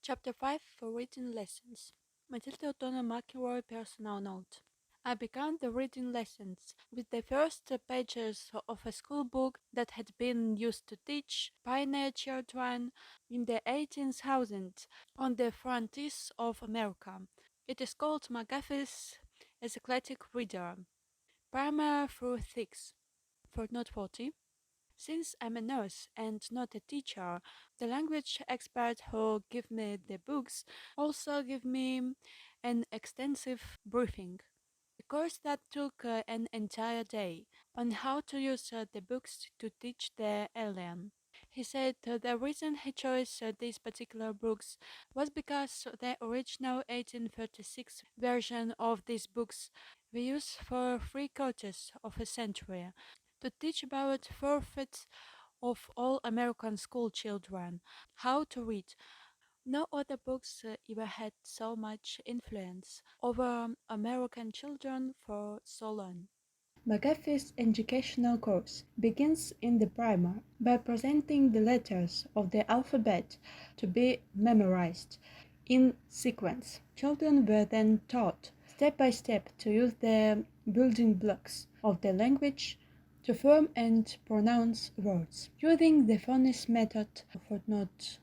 Chapter 5 for Reading Lessons. Matilda O'Donnell McIlroy Personal Note. I began the reading lessons with the first pages of a school book that had been used to teach pioneer children in the 1800s on the frontiers of America. It is called McGuffey's Encyclopedic Reader, Primer through 6. Footnote 40. Since I'm a nurse and not a teacher, the language expert who give me the books also give me an extensive briefing. A course that took an entire day on how to use the books to teach the alien. He said the reason he chose these particular books was because the original 1836 version of these books were used for 3/4 of a century to teach about four-fifths of all American school children how to read. No other books ever had so much influence over American children for so long. McGuffey's educational course begins in the primer by presenting the letters of the alphabet to be memorized in sequence. Children were then taught step by step to use the building blocks of the language to form and pronounce words. Using the phonics method, footnote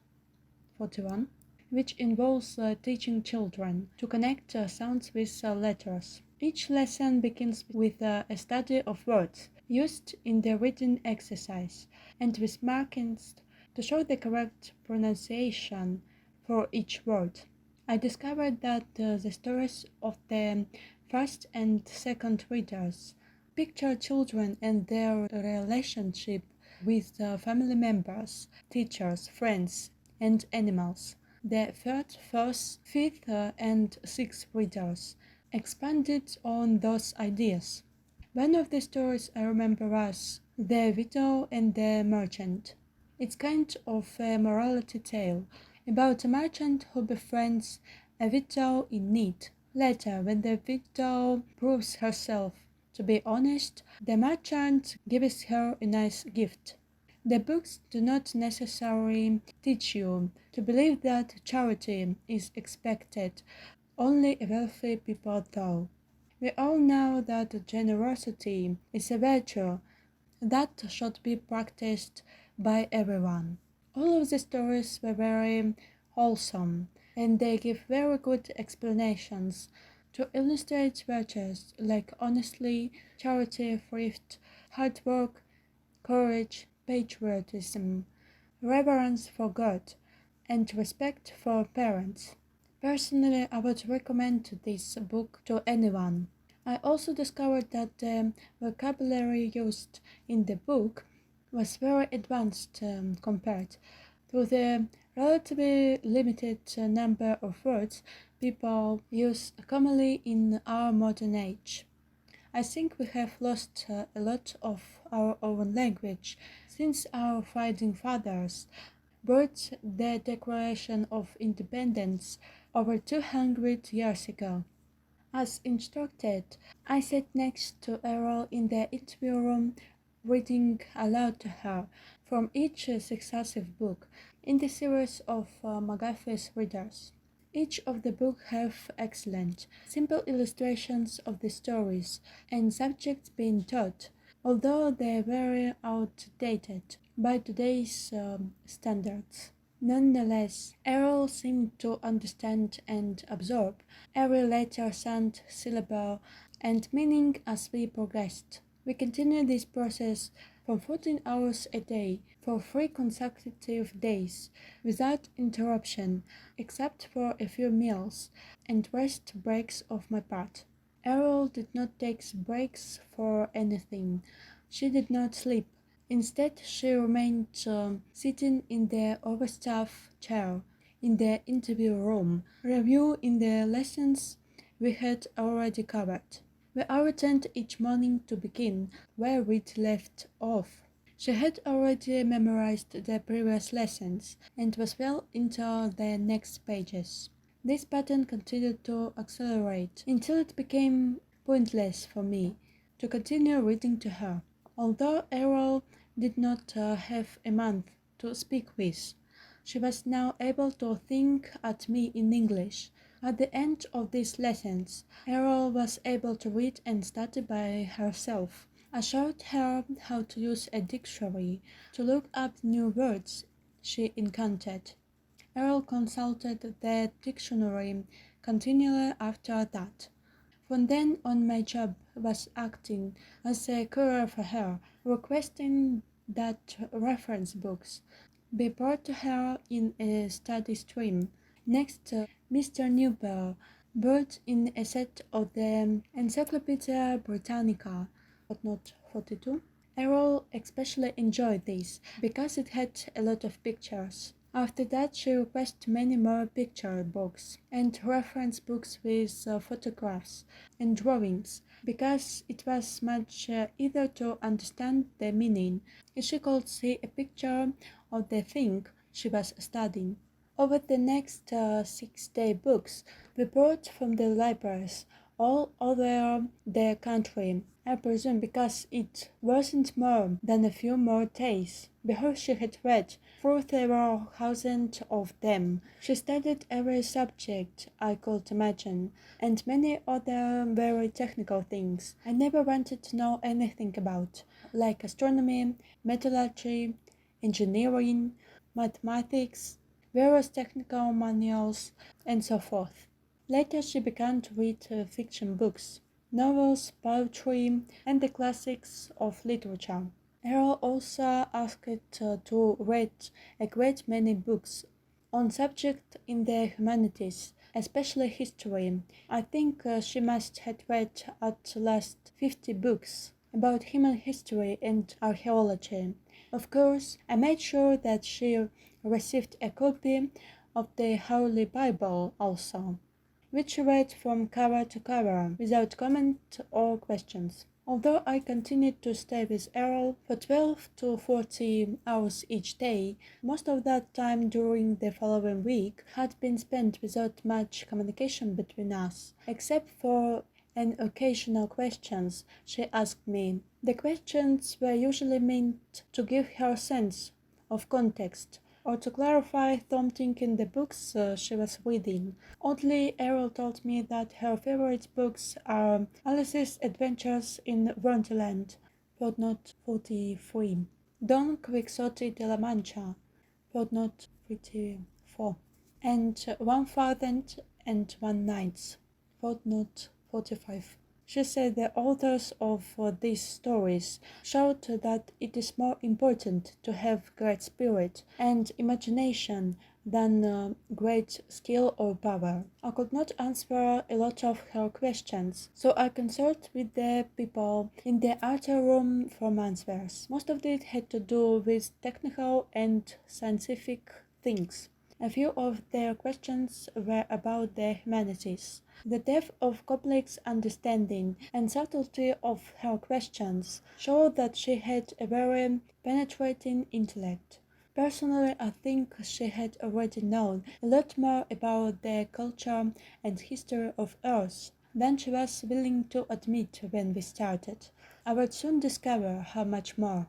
41, which involves teaching children to connect sounds with letters. Each lesson begins with a study of words used in the reading exercise and with markings to show the correct pronunciation for each word. I discovered that the stories of the first and second readers picture children and their relationship with family members, teachers, friends, and animals. The third, fourth, fifth, and sixth readers expanded on those ideas. One of the stories I remember was The Widow and the Merchant. It's kind of a morality tale about a merchant who befriends a widow in need. Later, when the widow proves herself to be honest, the merchant gives her a nice gift. The books do not necessarily teach you to believe that charity is expected only wealthy people though. We all know that generosity is a virtue that should be practiced by everyone. All of the stories were very wholesome, and they give very good explanations to illustrate virtues like honesty, charity, thrift, hard work, courage, patriotism, reverence for God, and respect for parents. Personally, I would recommend this book to anyone. I also discovered that the vocabulary used in the book was very advanced compared to the relatively limited number of words people use commonly in our modern age. I think we have lost a lot of our own language since our founding fathers wrote the Declaration of Independence over 200 years ago. As instructed, I sat next to Errol in the interview room, reading aloud to her from each successive book in the series of McGuffey's readers. Each of the books have excellent, simple illustrations of the stories and subjects being taught, although they are very outdated by today's standards. Nonetheless, Errol seemed to understand and absorb every letter, sound, syllable, and meaning as we progressed. We continued this process for 14 hours a day for 3 consecutive days, without interruption, except for a few meals and rest breaks of my part. Errol did not take breaks for anything. She did not sleep. Instead, she remained sitting in the overstuffed chair in the interview room, reviewing the lessons we had already covered. We all returned each morning to begin where we'd left off. She had already memorized the previous lessons and was well into the next pages. This pattern continued to accelerate until it became pointless for me to continue reading to her. Although Errol did not have a month to speak with, She was now able to think at me in English. At the end of these lessons, Errol was able to read and study by herself. I showed her how to use a dictionary to look up new words she encountered. Errol consulted the dictionary continually after that. From then on, my job was acting as a courier for her, requesting that reference books be brought to her in a study stream. Next, Mr. Newbell brought in a set of the Encyclopedia Britannica, footnote 42. Errol especially enjoyed this because it had a lot of pictures. After that, she requested many more picture books and reference books with photographs and drawings because it was much easier to understand the meaning if she could see a picture of the thing she was studying. Over the next 6 day books we brought from the libraries all over the country, I presume because it wasn't more than a few more days before she had read through several thousand of them. She studied every subject I could imagine, and many other very technical things I never wanted to know anything about, like astronomy, metallurgy, engineering, mathematics, various technical manuals, and so forth. Later she began to read fiction books, novels, poetry, and the classics of literature. Errol also asked to read a great many books on subjects in the humanities, especially history. I think she must have read at least 50 books about human history and archaeology. Of course, I made sure that she received a copy of the Holy Bible also, which she read from cover to cover without comment or questions. Although I continued to stay with Errol for 12 to 40 hours each day, most of that time during the following week had been spent without much communication between us, except for an occasional questions she asked me. The questions were usually meant to give her a sense of context or to clarify something in the books she was reading. Oddly, Errol told me that her favorite books are Alice's Adventures in Wonderland, footnote 43, Don Quixote de la Mancha, footnote 34, and 1001 Nights, footnote 45. She said the authors of these stories showed that it is more important to have great spirit and imagination than great skill or power. I could not answer a lot of her questions, so I consulted with the people in the outer room for answers. Most of it had to do with technical and scientific things. A few of their questions were about the humanities. The depth of complex understanding and subtlety of her questions showed that she had a very penetrating intellect. Personally, I think she had already known a lot more about the culture and history of Earth than she was willing to admit when we started. I would soon discover how much more.